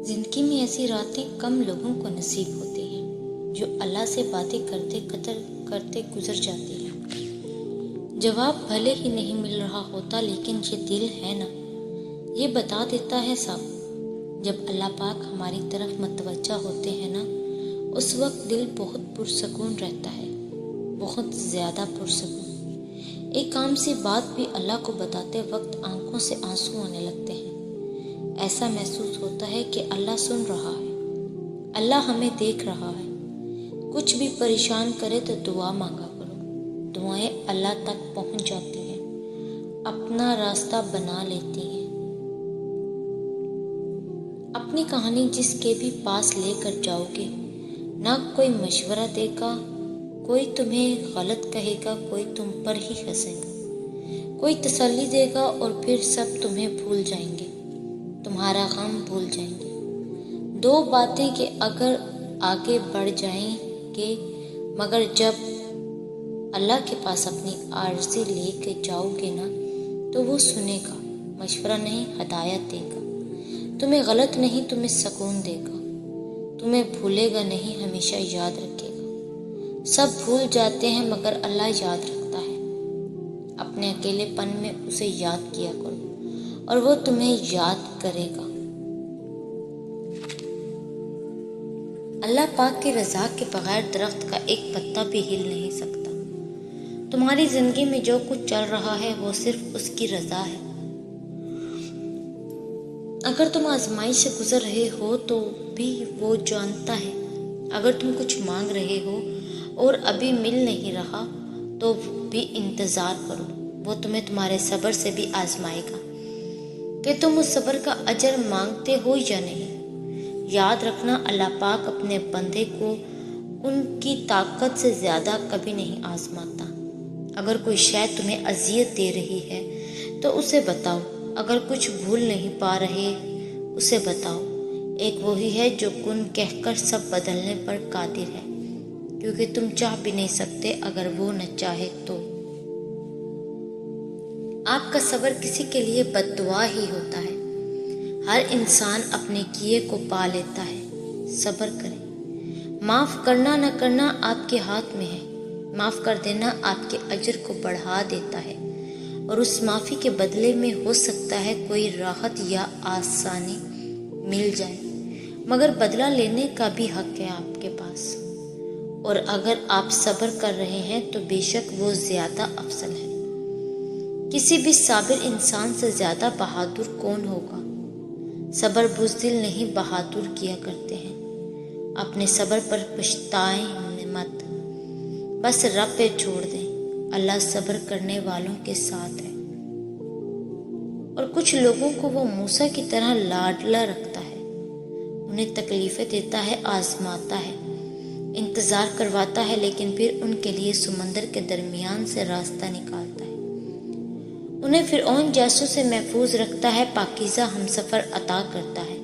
زندگی میں ایسی راتیں کم لوگوں کو نصیب ہوتی ہیں جو اللہ سے باتیں کرتے کرتے گزر جاتی ہیں۔ جواب بھلے ہی نہیں مل رہا ہوتا، لیکن یہ دل ہے نا، یہ بتا دیتا ہے صاحب۔ جب اللہ پاک ہماری طرف متوجہ ہوتے ہیں نا، اس وقت دل بہت پرسکون رہتا ہے، بہت زیادہ پرسکون۔ ایک عام سی بات بھی اللہ کو بتاتے وقت آنکھوں سے آنسو آنے لگتے ہیں۔ ایسا محسوس ہوتا ہے کہ اللہ سن رہا ہے، اللہ ہمیں دیکھ رہا ہے۔ کچھ بھی پریشان کرے تو دعا مانگا کرو، دعائیں اللہ تک پہنچ جاتی ہیں، اپنا راستہ بنا لیتی ہیں۔ اپنی کہانی جس کے بھی پاس لے کر جاؤ گے، نہ کوئی مشورہ دے گا، کوئی تمہیں غلط کہے گا، کوئی تم پر ہی ہنسے گا، کوئی تسلی دے گا اور پھر سب تمہیں بھول جائیں گے، تمہارا غم بھول جائیں گے۔ دو باتیں کہ اگر آگے بڑھ جائیں گے، مگر جب اللہ کے پاس اپنی عارضی لے کے جاؤ گے نا، تو وہ سنے گا، مشورہ نہیں ہدایت دے گا، تمہیں غلط نہیں تمہیں سکون دے گا، تمہیں بھولے گا نہیں ہمیشہ یاد رکھے گا۔ سب بھول جاتے ہیں مگر اللہ یاد رکھتا ہے۔ اپنے اکیلے پن میں اسے یاد کیا کرو اور وہ تمہیں یاد کرے گا۔ اللہ پاک کی رضا کے بغیر درخت کا ایک پتا بھی ہل نہیں سکتا۔ تمہاری زندگی میں جو کچھ چل رہا ہے وہ صرف اس کی رضا ہے۔ اگر تم آزمائش سے گزر رہے ہو تو بھی وہ جانتا ہے۔ اگر تم کچھ مانگ رہے ہو اور ابھی مل نہیں رہا تو بھی انتظار کرو، وہ تمہیں تمہارے صبر سے بھی آزمائے گا کہ تم اس صبر کا اجر مانگتے ہو یا نہیں۔ یاد رکھنا، اللہ پاک اپنے بندے کو ان کی طاقت سے زیادہ کبھی نہیں آزماتا۔ اگر کوئی شے تمہیں اذیت دے رہی ہے تو اسے بتاؤ، اگر کچھ بھول نہیں پا رہے اسے بتاؤ۔ ایک وہی ہے جو کن کہہ کر سب بدلنے پر قادر ہے، کیونکہ تم چاہ بھی نہیں سکتے اگر وہ نہ چاہے تو۔ آپ کا صبر کسی کے لیے بد دعا ہی ہوتا ہے۔ ہر انسان اپنے کیے کو پا لیتا ہے۔ صبر کریں۔ معاف کرنا نہ کرنا آپ کے ہاتھ میں ہے۔ معاف کر دینا آپ کے اجر کو بڑھا دیتا ہے، اور اس معافی کے بدلے میں ہو سکتا ہے کوئی راحت یا آسانی مل جائے، مگر بدلہ لینے کا بھی حق ہے آپ کے پاس۔ اور اگر آپ صبر کر رہے ہیں تو بے شک وہ زیادہ افضل ہے۔ کسی بھی صابر انسان سے زیادہ بہادر کون ہوگا؟ صبر بزدل نہیں بہادر کیا کرتے ہیں۔ اپنے صبر پر پچھتائیں مت، بس رب پہ چھوڑ دیں۔ اللہ صبر کرنے والوں کے ساتھ ہے، اور کچھ لوگوں کو وہ موسیٰ کی طرح لاڈلا رکھتا ہے، انہیں تکلیفیں دیتا ہے، آزماتا ہے، انتظار کرواتا ہے، لیکن پھر ان کے لیے سمندر کے درمیان سے راستہ نکالتا ہے، انہیں فرعون جیسوں سے محفوظ رکھتا ہے، پاکیزہ ہمسفر عطا کرتا ہے،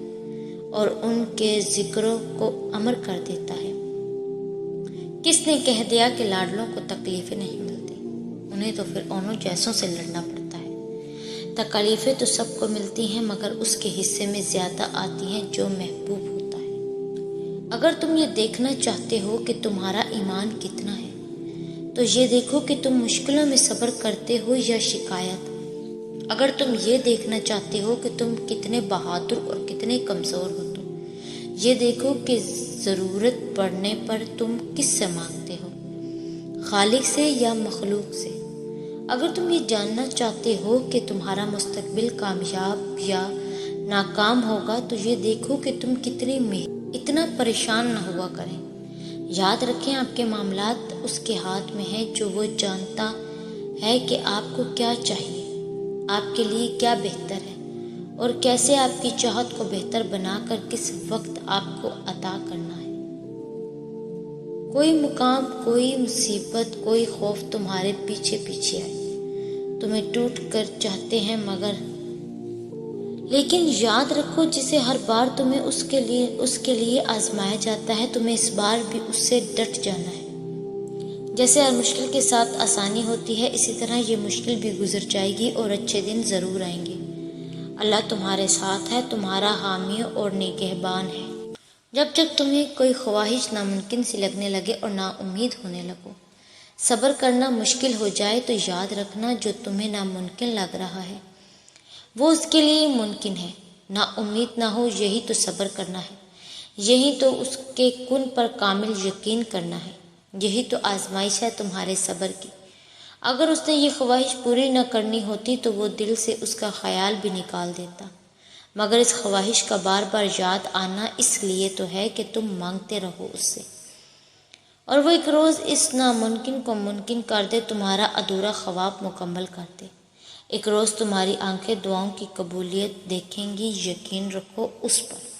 اور ان کے ذکروں کو امر کر دیتا ہے۔ کس نے کہہ دیا کہ لاڈلوں کو تکلیفیں نہیں ملتی؟ انہیں تو فرعونوں جیسوں سے لڑنا پڑتا ہے۔ تکلیفیں تو سب کو ملتی ہیں، مگر اس کے حصے میں زیادہ آتی ہیں جو محبوب ہوتا ہے۔ اگر تم یہ دیکھنا چاہتے ہو کہ تمہارا ایمان کتنا ہے، تو یہ دیکھو کہ تم مشکلوں میں صبر کرتے ہو یا شکایت۔ اگر تم یہ دیکھنا چاہتے ہو کہ تم کتنے بہادر اور کتنے کمزور ہو، تو یہ دیکھو کہ ضرورت پڑنے پر تم کس سے مانگتے ہو، خالق سے یا مخلوق سے۔ اگر تم یہ جاننا چاہتے ہو کہ تمہارا مستقبل کامیاب یا ناکام ہوگا، تو یہ دیکھو کہ تم اتنا پریشان نہ ہوا کریں۔ یاد رکھیں، آپ کے معاملات اس کے ہاتھ میں ہیں، جو وہ جانتا ہے کہ آپ کو کیا چاہیے، آپ کے لیے کیا بہتر ہے، اور کیسے آپ کی چاہت کو بہتر بنا کر کس وقت آپ کو عطا کرنا ہے۔ کوئی مقام، کوئی مصیبت، کوئی خوف تمہارے پیچھے پیچھے آئے، تمہیں ٹوٹ کر چاہتے ہیں، لیکن یاد رکھو، جسے ہر بار تمہیں اس کے لیے آزمایا جاتا ہے، تمہیں اس بار بھی اس سے ڈٹ جانا ہے۔ جیسے ہر مشکل کے ساتھ آسانی ہوتی ہے، اسی طرح یہ مشکل بھی گزر جائے گی اور اچھے دن ضرور آئیں گے۔ اللہ تمہارے ساتھ ہے، تمہارا حامی اور نگہبان ہے۔ جب جب تمہیں کوئی خواہش ناممکن سی لگنے لگے اور نا امید ہونے لگو، صبر کرنا مشکل ہو جائے تو یاد رکھنا جو تمہیں ناممکن لگ رہا ہے وہ اس کے لیے ممکن ہے۔ نا امید نہ ہو، یہی تو صبر کرنا ہے، یہی تو اس کے کن پر کامل یقین کرنا ہے، یہی تو آزمائش ہے تمہارے صبر کی۔ اگر اس نے یہ خواہش پوری نہ کرنی ہوتی تو وہ دل سے اس کا خیال بھی نکال دیتا، مگر اس خواہش کا بار بار یاد آنا اس لیے تو ہے کہ تم مانگتے رہو اس سے، اور وہ ایک روز اس ناممکن کو ممکن کر دے، تمہارا ادھورا خواب مکمل کر دے۔ ایک روز تمہاری آنکھیں دعاؤں کی قبولیت دیکھیں گی، یقین رکھو اس پر۔